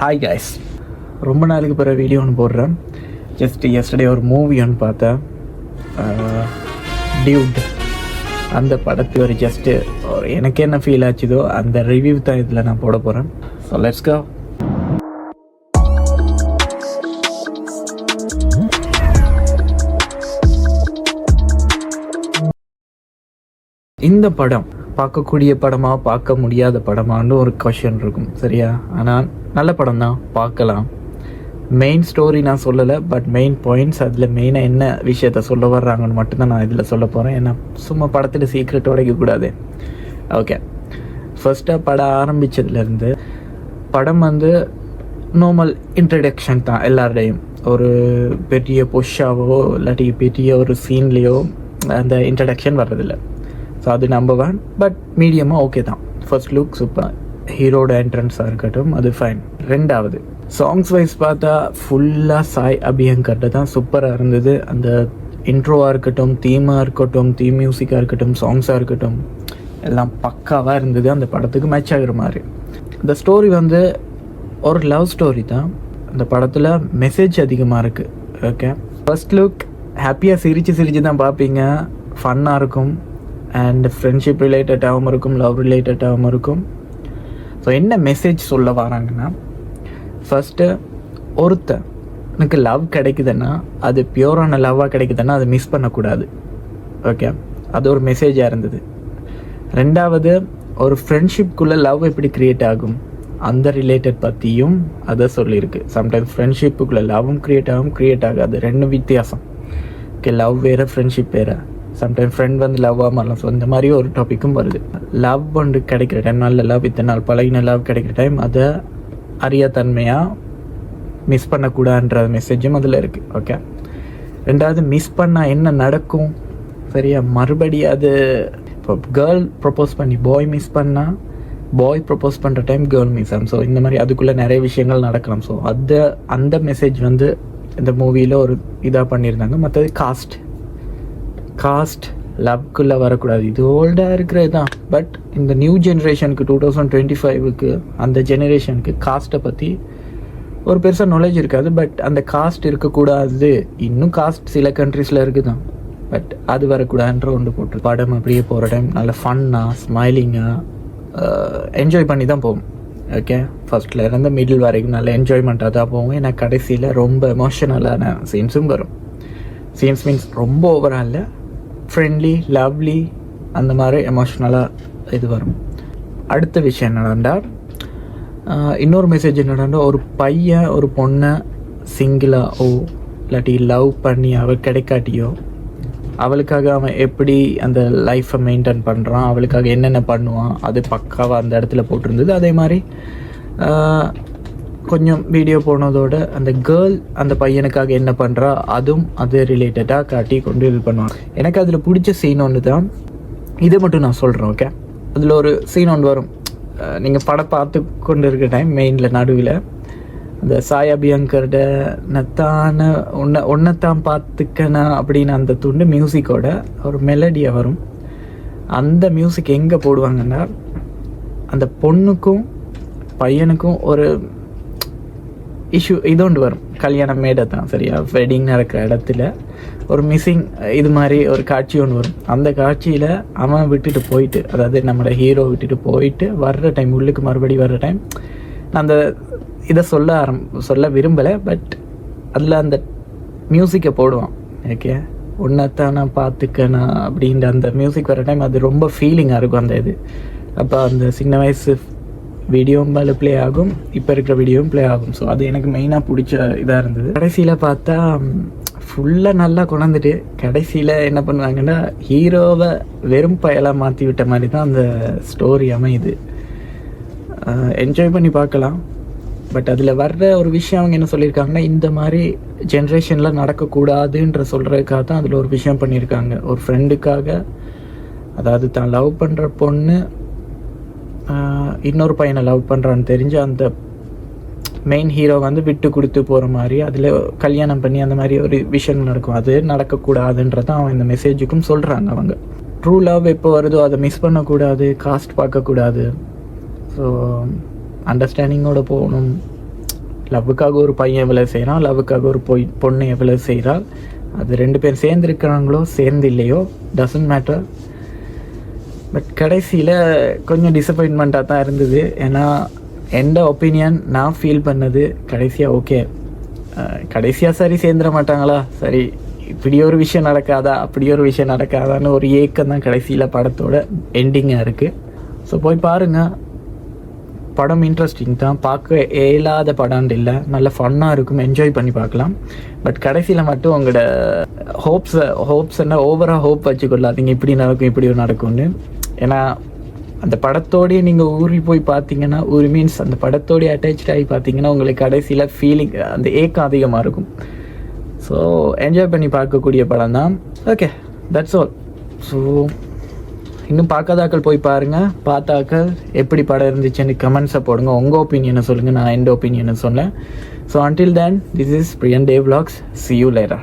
Hi guys, ரொம்ப நாளுக்கு பிறகு வீடியோ ஒன்று போடுறேன். ஜஸ்ட் எஸ்டர்டே ஒரு மூவி ஒன்று பார்த்தேன், டியூட். அந்த படத்து ஒரு ஜஸ்ட்டு எனக்கு என்ன ஃபீல் ஆச்சுதோ அந்த ரிவ்யூ தான் இதில் நான் போட போகிறேன். So let's go. இந்த படம் பார்க்கக்கூடிய படமா பார்க்க முடியாத படமான்னு ஒரு கொஷன் இருக்கும், சரியா? ஆனால் நல்ல படம் தான், பார்க்கலாம். மெயின் ஸ்டோரி நான் சொல்லலை, பட் மெயின் பாயிண்ட்ஸ் அதில் மெயினாக என்ன விஷயத்த சொல்ல வர்றாங்கன்னு மட்டும்தான் நான் இதில் சொல்ல போகிறேன். ஏன்னா சும்மா படத்தில் சீக்ரெட் உடைக்கக்கூடாது. ஓகே, ஃபர்ஸ்ட்டாக படம் ஆரம்பித்ததுலேருந்து படம் நார்மல் இன்ட்ரடக்ஷன் தான் எல்லாருடையும். ஒரு பெரிய பொஷாவோ இல்லாட்டி பெரிய ஒரு சீன்லேயோ அந்த இன்ட்ரடக்ஷன் வர்றதில்லை. ஸோ அது நம்பர் 1. பட் மீடியமாக ஓகே தான். ஃபர்ஸ்ட் லுக் சூப்பர், ஹீரோட என்ட்ரன்ஸாக இருக்கட்டும் அது ஃபைன். ரெண்டாவது சாங்ஸ் வைஸ் பார்த்தா ஃபுல்லாக சாய் அபியங்கர்ட்ட தான் சூப்பராக இருந்தது. அந்த இன்ட்ரோவாக இருக்கட்டும், தீமாக இருக்கட்டும், தீம் மியூசிக்காக இருக்கட்டும், சாங்ஸாக இருக்கட்டும், எல்லாம் பக்காவாக இருந்தது. அந்த படத்துக்கு மேட்ச் ஆகிற மாதிரி. இந்த ஸ்டோரி ஒரு லவ் ஸ்டோரி தான். அந்த படத்தில் மெசேஜ் அதிகமாக இருக்குது. ஓகே, ஃபர்ஸ்ட் லுக் ஹாப்பியாக சிரித்து தான் பார்ப்பீங்க, ஃபன்னாக இருக்கும். அண்ட் ஃப்ரெண்ட்ஷிப் ரிலேட்டடாகவும் இருக்கும், லவ் ரிலேட்டடாகவும் இருக்கும். ஸோ என்ன மெசேஜ் சொல்ல வராங்கன்னா, ஃபஸ்ட்டு எனக்கு லவ் கிடைக்குதுன்னா அது பியூரான லவ்வாக கிடைக்குதுன்னா அதை மிஸ் பண்ணக்கூடாது. ஓகே, அது ஒரு மெசேஜாக இருந்தது. ரெண்டாவது, ஒரு ஃப்ரெண்ட்ஷிப்குள்ளே லவ் எப்படி க்ரியேட் ஆகும் அந்த ரிலேட்டட் பற்றியும் அதை சொல்லியிருக்கு. சம்டைம்ஸ் ஃப்ரெண்ட்ஷிப்புக்குள்ளே லவ்வும் க்ரியேட் ஆகாது, ரெண்டும் வித்தியாசம். ஓகே, லவ் வேறு, ஃப்ரெண்ட்ஷிப் வேறு. சம்டைம் ஃப்ரெண்ட் லவ்வாக மாறலாம். ஸோ இந்த மாதிரி ஒரு டாப்பிக்கும் வருது. லவ் கிடைக்கிற டைம், நல்ல லவ், இத்தனை நாள் பழகின லவ் கிடைக்கிற டைம் அதை அறியாத்தன்மையாக மிஸ் பண்ணக்கூடாதுன்ற மெசேஜும் அதில் இருக்குது. ஓகே, ரெண்டாவது, மிஸ் பண்ணால் என்ன நடக்கும், சரியா? மறுபடியும் அது இப்போ கேர்ள் ப்ரப்போஸ் பண்ணி பாய் மிஸ் பண்ணால் பாய் ப்ரப்போஸ் பண்ணுற டைம் கேர்ள் மிஸ் ஆகும். ஸோ இந்த மாதிரி அதுக்குள்ளே நிறைய விஷயங்கள் நடக்கலாம். ஸோ அந்த மெசேஜ் இந்த மூவியில் ஒரு இதாக பண்ணியிருந்தாங்க. மற்றது காஸ்ட் லவ்க்குள்ளே வரக்கூடாது, இது ஓல்டாக இருக்கிறது தான். பட் இந்த நியூ ஜென்ரேஷனுக்கு 2025க்கு அந்த ஜெனரேஷனுக்கு காஸ்ட்டை பற்றி ஒரு பெருசாக நாலேஜ் இருக்காது. பட் அந்த காஸ்ட் இருக்கக்கூடாது. இன்னும் காஸ்ட் சில கண்ட்ரீஸில் இருக்குது தான், பட் அது வரக்கூடாதுன்ற ஒன்று போட்டு படம் அப்படியே போகிற டைம் நல்ல ஃபன்னாக, ஸ்மைலிங்காக, என்ஜாய் பண்ணி தான் போகும். ஓகே, ஃபர்ஸ்ட்டில் இருந்து மிடில் வரைக்கும் நல்ல என்ஜாய்மெண்ட்டாக தான் போகும். ஏன்னா கடைசியில் ரொம்ப எமோஷனலான சீன்ஸும் வரும். சீன்ஸ் மீன்ஸ் ரொம்ப ஓவராக இல்லை, ஃப்ரெண்ட்லி, லவ்லி, அந்த மாதிரி எமோஷ்னலாக இது வரும். அடுத்த விஷயம் என்னடாண்டா, இன்னொரு மெசேஜ் என்னடாண்டா, ஒரு பையன் ஒரு பொண்ணை சிங்கிளாகவோ இல்லாட்டி லவ் பண்ணி அவள் கிடைக்காட்டியோ அவளுக்காக அவன் எப்படி அந்த லைஃப்பை மெயின்டைன் பண்ணுறான், அவளுக்காக என்னென்ன பண்ணுவான், அது பக்காவாக அந்த இடத்துல போட்டிருந்தது. அதே மாதிரி கொஞ்சம் வீடியோ போனதோட அந்த கேர்ள் அந்த பையனுக்காக என்ன பண்ணுறா அதுவும் அது ரிலேட்டடாக காட்டி கொண்டு இது பண்ணுவாங்க. எனக்கு அதில் பிடிச்ச சீன் ஒன்று தான், இதை மட்டும் நான் சொல்கிறேன். ஓகே, அதில் ஒரு சீன் ஒன்று வரும். நீங்கள் படம் பார்த்து கொண்டு இருக்கிற டைம் மெயினில் நடுவில் அந்த சாய் அபியங்கர்ட நத்தான ஒன்னைத்தான் பார்த்துக்கணா அப்படின்னு அந்த துண்டு மியூசிக்கோட ஒரு மெலடியாக வரும். அந்த மியூசிக் எங்கே போடுவாங்கன்னா, அந்த பொண்ணுக்கும் பையனுக்கும் ஒரு இஷ்யூ இது ஒன்று வரும். கல்யாணம் மேடை தான், சரியா? வெட்டிங் நடக்கிற இடத்துல ஒரு மிஸ்ஸிங் இது மாதிரி ஒரு காட்சி ஒன்று வரும். அந்த காட்சியில் அவன் விட்டுட்டு போயிட்டு, அதாவது நம்மளோட ஹீரோ விட்டுட்டு போயிட்டு வர்ற டைம், உள்ளுக்கு மறுபடி வர்ற டைம், நான் அந்த இதை சொல்ல விரும்பலை. பட் அதில் அந்த மியூசிக்கை போடுவான். ஓகே, ஒன்றைத்தான் நான் பார்த்துக்கணும் அப்படின்ற அந்த மியூசிக் வர டைம் அது ரொம்ப ஃபீலிங்காக இருக்கும் அந்த இது. அப்போ அந்த சின்ன வயசு வீடியோவும் மேலே ப்ளே ஆகும், இப்போ இருக்கிற வீடியோவும் ப்ளே ஆகும். ஸோ அது எனக்கு மெயினாக பிடிச்ச இதாக இருந்தது. கடைசியில் பார்த்தா ஃபுல்லாக நல்லா கொண்டாந்துட்டு கடைசியில் என்ன பண்ணுவாங்கன்னா, ஹீரோவை வெறும் பயலாக மாற்றி விட்ட மாதிரி தான் அந்த ஸ்டோரி அமையுது. என்ஜாய் பண்ணி பார்க்கலாம். பட் அதில் வர்ற ஒரு விஷயம் அவங்க என்ன சொல்லியிருக்காங்கன்னா, இந்த மாதிரி ஜென்ரேஷனில் நடக்கக்கூடாதுன்ற சொல்கிறதுக்காக தான் அதில் ஒரு விஷயம் பண்ணியிருக்காங்க. ஒரு ஃப்ரெண்டுக்காக, அதாவது தான் லவ் பண்ணுற பொண்ணு இன்னொரு பையனை லவ் பண்ணுறான்னு தெரிஞ்சு அந்த மெயின் ஹீரோ விட்டு கொடுத்து போகிற மாதிரி அதில் கல்யாணம் பண்ணி அந்த மாதிரி ஒரு விஷயம் நடக்கும். அது நடக்கக்கூடாதுன்றதான் அவன் இந்த மெசேஜுக்கும் சொல்கிறாங்க. அவங்க ட்ரூ லவ் எப்போ வருதோ அதை மிஸ் பண்ணக்கூடாது, காஸ்ட் பார்க்கக்கூடாது. ஸோ அண்டர்ஸ்டாண்டிங்கோடு போகணும். லவ்வுக்காக ஒரு பையன் எவ்வளோ செய்கிறான், லவ்வுக்காக ஒரு பொண்ணு எவ்வளோ செய்கிறாள், அது 2 பேர் சேர்ந்து இருக்கிறாங்களோ சேர்ந்து இல்லையோ டசன்ட் மேட்டர். பட் கடைசியில் கொஞ்சம் டிசப்பாயின்மெண்ட்டாக தான் இருந்தது. ஏன்னா எந்த ஒப்பீனியன் நான் ஃபீல் பண்ணது கடைசியாக ஓகே, கடைசியாக சரி சேர்ந்துட மாட்டாங்களா, சரி இப்படி ஒரு விஷயம் நடக்காதா அப்படி ஒரு விஷயம் நடக்காதான்னு ஒரு ஏக்கம் தான் கடைசியில் படத்தோட எண்டிங்காக இருக்குது. ஸோ போய் பாருங்கள், படம் இன்ட்ரெஸ்டிங் தான், பார்க்க இயலாத படம் இல்லை, நல்ல ஃபன்னாக இருக்கும், என்ஜாய் பண்ணி பார்க்கலாம். பட் கடைசியில் மட்டும் உங்களோட ஹோப்ஸ் என்ன ஓவராக ஹோப் வச்சுக்கொள்ளாதீங்க இப்படி நடக்கும் இப்படி நடக்கும்னு. ஏன்னா அந்த படத்தோடையே நீங்கள் ஊறி போய் பார்த்தீங்கன்னா, ஊரி மீன்ஸ் அந்த படத்தோடைய அட்டாச் ஆகி பார்த்தீங்கன்னா உங்களுக்கு கடைசியில் ஃபீலிங் அந்த ஏக்கம் அதிகமாக இருக்கும். ஸோ என்ஜாய் பண்ணி பார்க்கக்கூடிய படம் தான். Okay, that's all. ஸோ இன்னும் பார்க்காதாக்கள் போய் பாருங்கள், பார்த்தாக்கள் எப்படி படம் இருந்துச்சுன்னு கமெண்ட்ஸை போடுங்க, உங்கள் ஒப்பீனியனை சொல்லுங்கள், நான் எந்த ஒப்பீனியனை சொன்னேன். So until then, this is Priyan Day Vlogs. See you later.